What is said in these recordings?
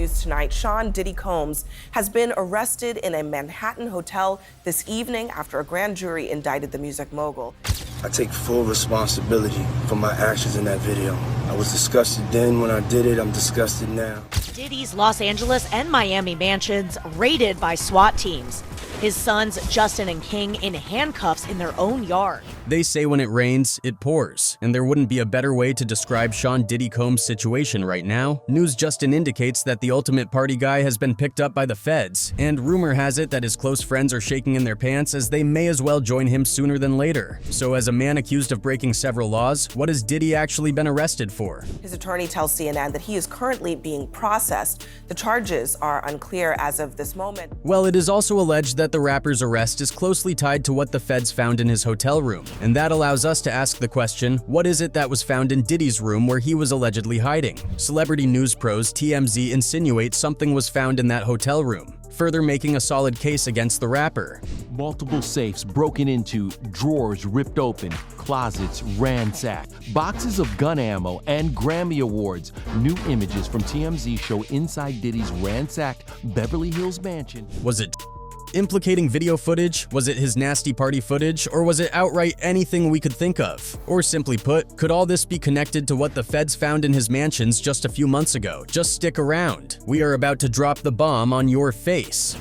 news tonight. Sean Diddy Combs has been arrested in a Manhattan hotel this evening after a grand jury indicted the music mogul. I take full responsibility for my actions in that video. I was disgusted then when I did it. I'm disgusted now. Diddy's Los Angeles and Miami mansions raided by SWAT teams. His sons, Justin and King, in handcuffs in their own yard. They say when it rains, it pours, and there wouldn't be a better way to describe Sean Diddy Combs' situation right now. News Justin indicates that the ultimate party guy has been picked up by the feds, and rumor has it that his close friends are shaking in their pants as they may as well join him sooner than later. So as a man accused of breaking several laws, what has Diddy actually been arrested for? His attorney tells CNN that he is currently being processed. The charges are unclear as of this moment. Well, it is also alleged that the rapper's arrest is closely tied to what the feds found in his hotel room. And that allows us to ask the question, what is it that was found in Diddy's room where he was allegedly hiding? Celebrity news pros TMZ insinuate something was found in that hotel room, further making a solid case against the rapper. Multiple safes broken into, drawers ripped open, closets ransacked, boxes of gun ammo, and Grammy Awards. New images from TMZ show inside Diddy's ransacked Beverly Hills mansion. Was it implicating video footage? Was it his nasty party footage? Or was it outright anything we could think of? Or simply put, could all this be connected to what the feds found in his mansions just a few months ago? Just stick around. We are about to drop the bomb on your face.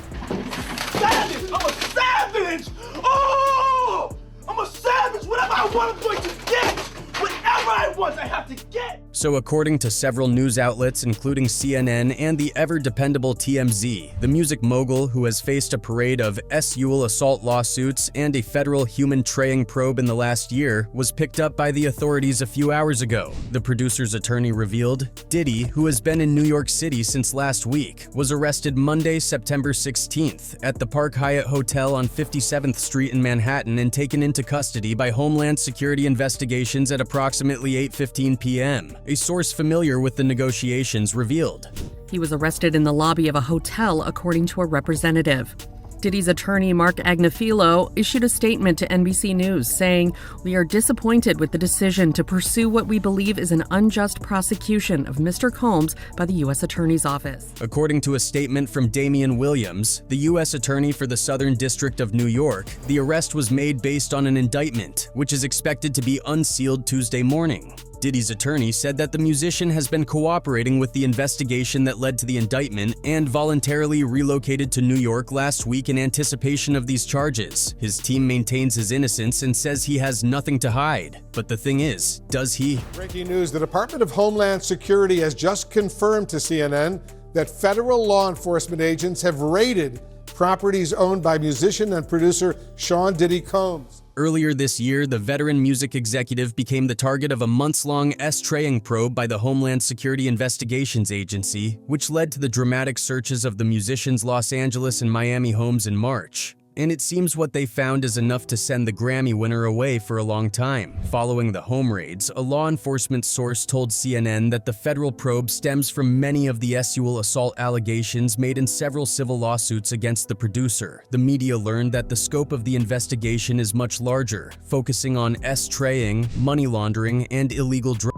Savage! I'm a savage! Oh! I'm a savage! Whatever I want, I'm going to get! Whatever I want, I have to get! So according to several news outlets, including CNN and the ever-dependable TMZ, the music mogul, who has faced a parade of sexual assault lawsuits and a federal human trafficking probe in the last year, was picked up by the authorities a few hours ago. The producer's attorney revealed Diddy, who has been in New York City since last week, was arrested Monday, September 16th at the Park Hyatt Hotel on 57th Street in Manhattan and taken into custody by Homeland Security Investigations at approximately 8:15 p.m. A source familiar with the negotiations revealed. He was arrested in the lobby of a hotel, according to a representative. Diddy's attorney, Mark Agnifilo, issued a statement to NBC News saying, "We are disappointed with the decision to pursue what we believe is an unjust prosecution of Mr. Combs by the U.S. Attorney's Office." According to a statement from Damian Williams, the U.S. Attorney for the Southern District of New York, the arrest was made based on an indictment, which is expected to be unsealed Tuesday morning. Diddy's attorney said that the musician has been cooperating with the investigation that led to the indictment and voluntarily relocated to New York last week in anticipation of these charges. His team maintains his innocence and says he has nothing to hide. But the thing is, does he? Breaking news, the Department of Homeland Security has just confirmed to CNN that federal law enforcement agents have raided properties owned by musician and producer Sean Diddy Combs. Earlier this year, the veteran music executive became the target of a months-long trafficking probe by the Homeland Security Investigations Agency, which led to the dramatic searches of the musician's Los Angeles and Miami homes in March. And it seems what they found is enough to send the Grammy winner away for a long time. Following the home raids, a law enforcement source told CNN that the federal probe stems from many of the sexual assault allegations made in several civil lawsuits against the producer. The media learned that the scope of the investigation is much larger, focusing on trafficking, money laundering, and illegal drugs.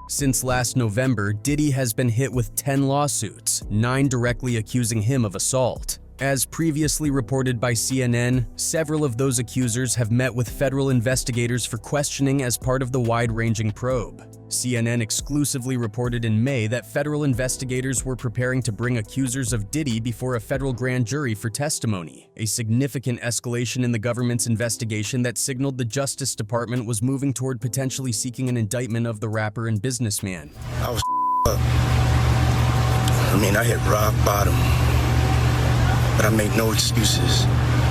Since last November, Diddy has been hit with 10 lawsuits, 9 directly accusing him of assault. As previously reported by CNN, several of those accusers have met with federal investigators for questioning as part of the wide-ranging probe. CNN exclusively reported in May that federal investigators were preparing to bring accusers of Diddy before a federal grand jury for testimony, a significant escalation in the government's investigation that signaled the Justice Department was moving toward potentially seeking an indictment of the rapper and businessman. I was up. I hit rock bottom. But I make no excuses.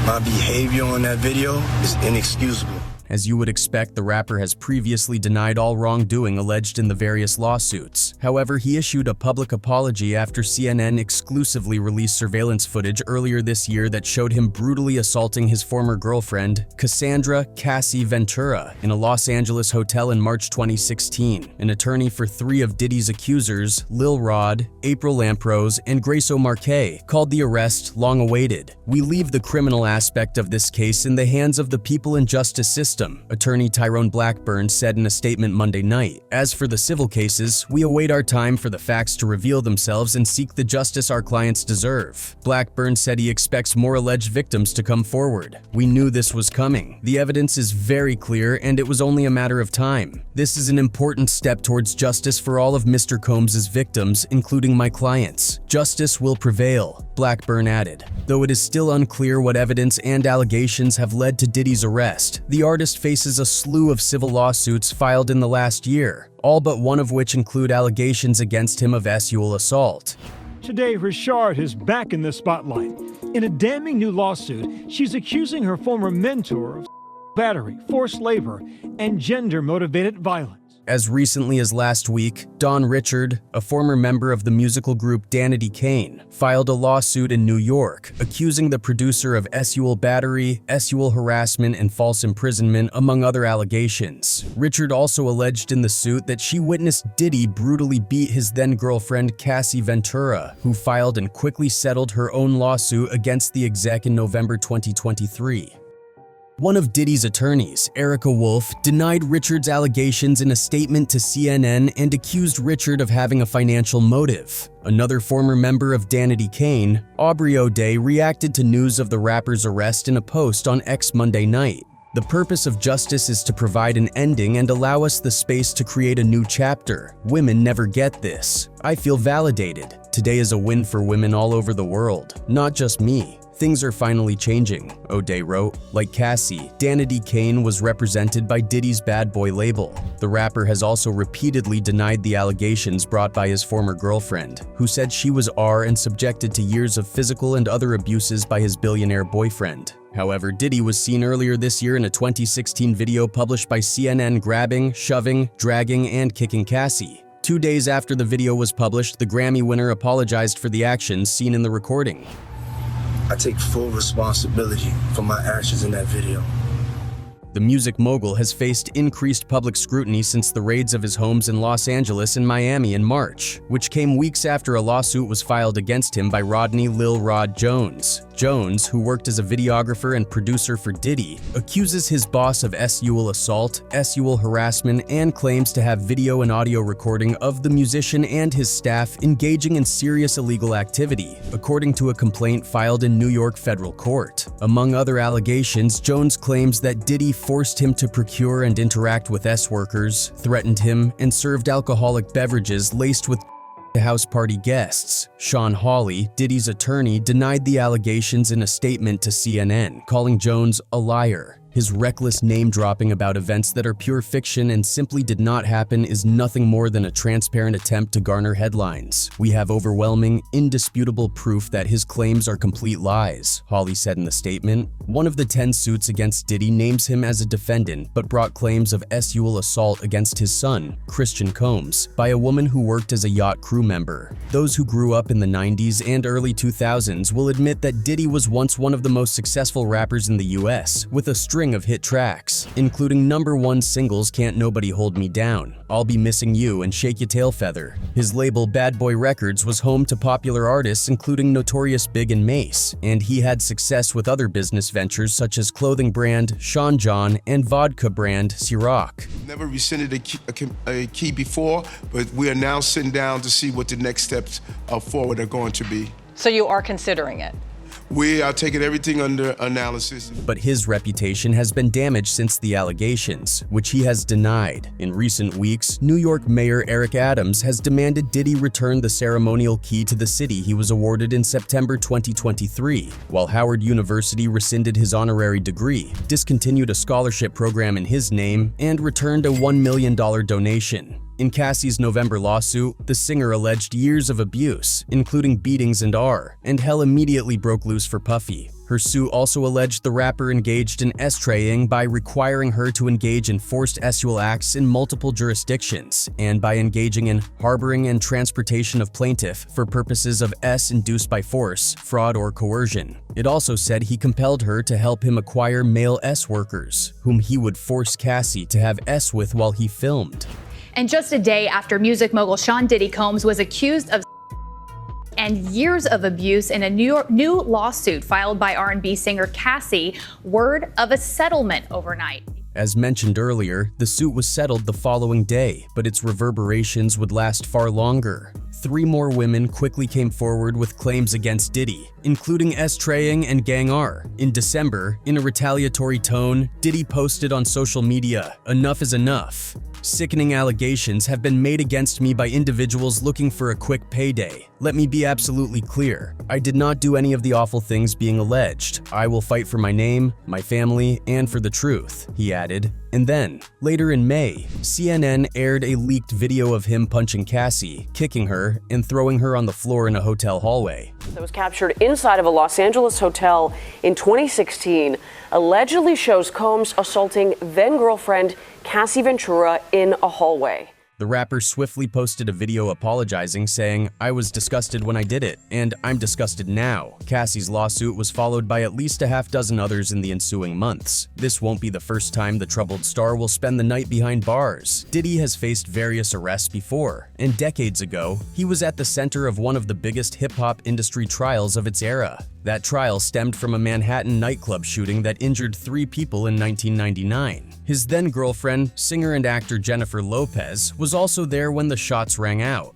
My behavior on that video is inexcusable. As you would expect, the rapper has previously denied all wrongdoing alleged in the various lawsuits. However, he issued a public apology after CNN exclusively released surveillance footage earlier this year that showed him brutally assaulting his former girlfriend, Cassandra "Cassie" Ventura, in a Los Angeles hotel in March 2016. An attorney for 3 of Diddy's accusers, Lil Rod, April Lamprose, and Grace O'Marquet, called the arrest long awaited. "We leave the criminal aspect of this case in the hands of the people and justice system. system, attorney Tyrone Blackburn said in a statement Monday night. As for the civil cases, we await our time for the facts to reveal themselves and seek the justice our clients deserve. Blackburn said he expects more alleged victims to come forward. We knew this was coming. The evidence is very clear and it was only a matter of time. This is an important step towards justice for all of Mr. Combs' victims, including my clients. Justice will prevail, Blackburn added. Though it is still unclear what evidence and allegations have led to Diddy's arrest, the artist faces a slew of civil lawsuits filed in the last year, all but one of which include allegations against him of sexual assault. Today, Richard is back in the spotlight. In a damning new lawsuit, she's accusing her former mentor of battery, forced labor, and gender-motivated violence. As recently as last week, Don Richard, a former member of the musical group Danity Kane, filed a lawsuit in New York accusing the producer of sexual battery, sexual harassment, and false imprisonment, among other allegations. Richard also alleged in the suit that she witnessed Diddy brutally beat his then-girlfriend Cassie Ventura, who filed and quickly settled her own lawsuit against the exec in November 2023. One of Diddy's attorneys, Erica Wolf, denied Richard's allegations in a statement to CNN and accused Richard of having a financial motive. Another former member of Danity Kane, Aubrey O'Day, reacted to news of the rapper's arrest in a post on X Monday night. The purpose of justice is to provide an ending and allow us the space to create a new chapter. Women never get this. I feel validated. Today is a win for women all over the world, not just me. Things are finally changing, O'Day wrote. Like Cassie, Danity Kane was represented by Diddy's Bad Boy label. The rapper has also repeatedly denied the allegations brought by his former girlfriend, who said she was and subjected to years of physical and other abuses by his billionaire boyfriend. However, Diddy was seen earlier this year in a 2016 video published by CNN grabbing, shoving, dragging, and kicking Cassie. 2 days after the video was published, the Grammy winner apologized for the actions seen in the recording. I take full responsibility for my actions in that video. The music mogul has faced increased public scrutiny since the raids of his homes in Los Angeles and Miami in March, which came weeks after a lawsuit was filed against him by Rodney Lil Rod Jones. Jones, who worked as a videographer and producer for Diddy, accuses his boss of sexual assault, sexual harassment, and claims to have video and audio recording of the musician and his staff engaging in serious illegal activity, according to a complaint filed in New York federal court. Among other allegations, Jones claims that Diddy forced him to procure and interact with workers, threatened him, and served alcoholic beverages laced with to house party guests. Sean Hawley, Diddy's attorney, denied the allegations in a statement to CNN, calling Jones a liar. His reckless name-dropping about events that are pure fiction and simply did not happen is nothing more than a transparent attempt to garner headlines. We have overwhelming, indisputable proof that his claims are complete lies, Hawley said in the statement. One of the 10 suits against Diddy names him as a defendant, but brought claims of sexual assault against his son, Christian Combs, by a woman who worked as a yacht crew member. Those who grew up in the 90s and early 2000s will admit that Diddy was once one of the most successful rappers in the US, with a string of hit tracks, including #1 singles Can't Nobody Hold Me Down, I'll Be Missing You, and Shake Your Tail Feather. His label Bad Boy Records was home to popular artists including Notorious Big and Mace, and he had success with other business ventures such as clothing brand Sean John and vodka brand Ciroc. Never rescinded a key before, but we are now sitting down to see what the next steps forward are going to be. So you are considering it? We are taking everything under analysis. But his reputation has been damaged since the allegations, which he has denied. In recent weeks, New York Mayor Eric Adams has demanded Diddy return the ceremonial key to the city he was awarded in September 2023, while Howard University rescinded his honorary degree, discontinued a scholarship program in his name, and returned a $1 million donation. In Cassie's November lawsuit, the singer alleged years of abuse, including beatings and hell immediately broke loose for Puffy. Her suit also alleged the rapper engaged in S-traying by requiring her to engage in forced sexual acts in multiple jurisdictions, and by engaging in harboring and transportation of plaintiff for purposes of induced by force, fraud, or coercion. It also said he compelled her to help him acquire male workers, whom he would force Cassie to have with while he filmed. And just a day after music mogul Sean Diddy Combs was accused of and years of abuse in a new lawsuit filed by R&B singer Cassie, word of a settlement overnight. As mentioned earlier, the suit was settled the following day, but its reverberations would last far longer. 3 more women quickly came forward with claims against Diddy, including S. Traying and Gang R. In December, in a retaliatory tone, Diddy posted on social media, "Enough is enough. Sickening allegations have been made against me by individuals looking for a quick payday. Let me be absolutely clear. I did not do any of the awful things being alleged. I will fight for my name, my family, and for the truth," he added. And then, later in May, CNN aired a leaked video of him punching Cassie, kicking her, and throwing her on the floor in a hotel hallway. That was captured inside of a Los Angeles hotel in 2016, allegedly shows Combs assaulting then-girlfriend Cassie Ventura in a hallway. The rapper swiftly posted a video apologizing, saying, "I was disgusted when I did it, and I'm disgusted now." Cassie's lawsuit was followed by at least a half-dozen others in the ensuing months. This won't be the first time the troubled star will spend the night behind bars. Diddy has faced various arrests before, and decades ago, he was at the center of one of the biggest hip-hop industry trials of its era. That trial stemmed from a Manhattan nightclub shooting that injured 3 people in 1999. His then-girlfriend, singer and actor Jennifer Lopez, was also there when the shots rang out.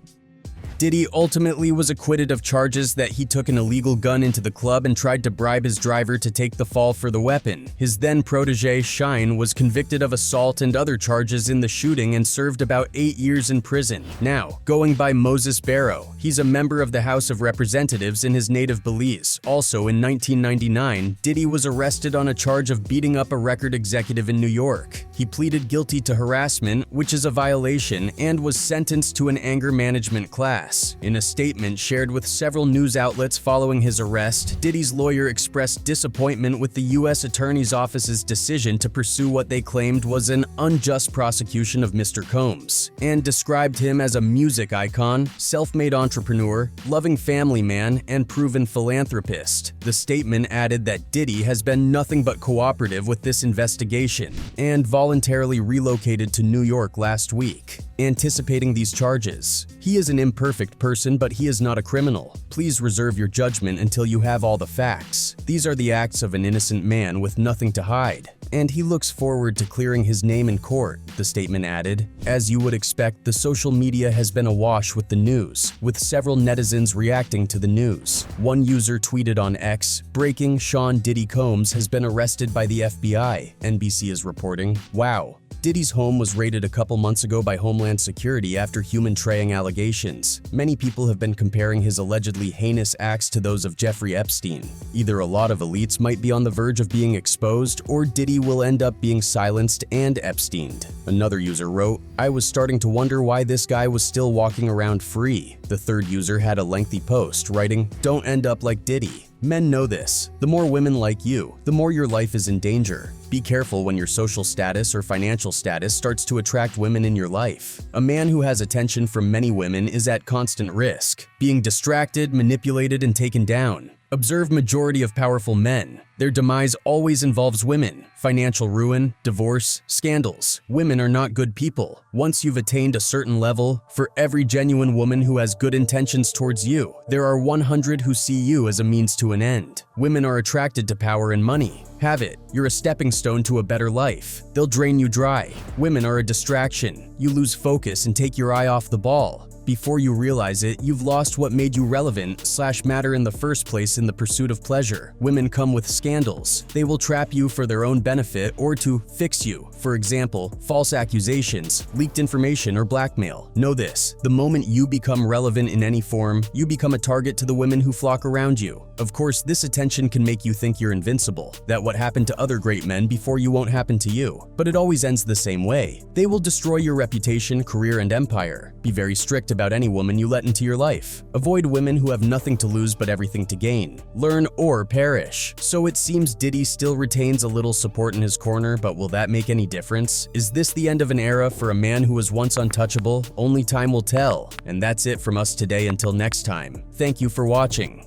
Diddy ultimately was acquitted of charges that he took an illegal gun into the club and tried to bribe his driver to take the fall for the weapon. His then-protege, Shine, was convicted of assault and other charges in the shooting and served about 8 years in prison. Now, going by Moses Barrow, he's a member of the House of Representatives in his native Belize. Also, in 1999, Diddy was arrested on a charge of beating up a record executive in New York. He pleaded guilty to harassment, which is a violation, and was sentenced to an anger management class. In a statement shared with several news outlets following his arrest, Diddy's lawyer expressed disappointment with the U.S. Attorney's Office's decision to pursue what they claimed was an unjust prosecution of Mr. Combs, and described him as a music icon, self-made entrepreneur, loving family man, and proven philanthropist. The statement added that Diddy has been nothing but cooperative with this investigation and voluntarily relocated to New York last week, anticipating these charges. He is an imperfect person, but he is not a criminal. Please reserve your judgment until you have all the facts. These are the acts of an innocent man with nothing to hide, and he looks forward to clearing his name in court, the statement added. As you would expect, the social media has been awash with the news, with several netizens reacting to the news. One user tweeted on X, "Breaking: Sean Diddy Combs has been arrested by the FBI," NBC is reporting. Wow. Diddy's home was raided a couple months ago by Homeland Security after human trafficking allegations. Many people have been comparing his allegedly heinous acts to those of Jeffrey Epstein. Either a lot of elites might be on the verge of being exposed, or Diddy will end up being silenced and Epsteined. Another user wrote, "I was starting to wonder why this guy was still walking around free." The third user had a lengthy post, writing, "Don't end up like Diddy. Men know this. The more women like you, the more your life is in danger. Be careful when your social status or financial status starts to attract women in your life. A man who has attention from many women is at constant risk, being distracted, manipulated, and taken down. Observe majority of powerful men. Their demise always involves women. Financial ruin, divorce, scandals. Women are not good people. Once you've attained a certain level, for every genuine woman who has good intentions towards you, there are 100 who see you as a means to an end. Women are attracted to power and money. Have it. You're a stepping stone to a better life. They'll drain you dry. Women are a distraction. You lose focus and take your eye off the ball. Before you realize it, you've lost what made you relevant/matter in the first place in the pursuit of pleasure. Women come with scandals. They will trap you for their own benefit or to fix you. For example, false accusations, leaked information, or blackmail. Know this: the moment you become relevant in any form, you become a target to the women who flock around you. Of course, this attention can make you think you're invincible, that what happened to other great men before you won't happen to you. But it always ends the same way. They will destroy your reputation, career, and empire. Be very strict about any woman you let into your life. Avoid women who have nothing to lose but everything to gain. Learn or perish. So it seems Diddy still retains a little support in his corner, but will that make any difference? Is this the end of an era for a man who was once untouchable? Only time will tell. And that's it from us today until next time. Thank you for watching.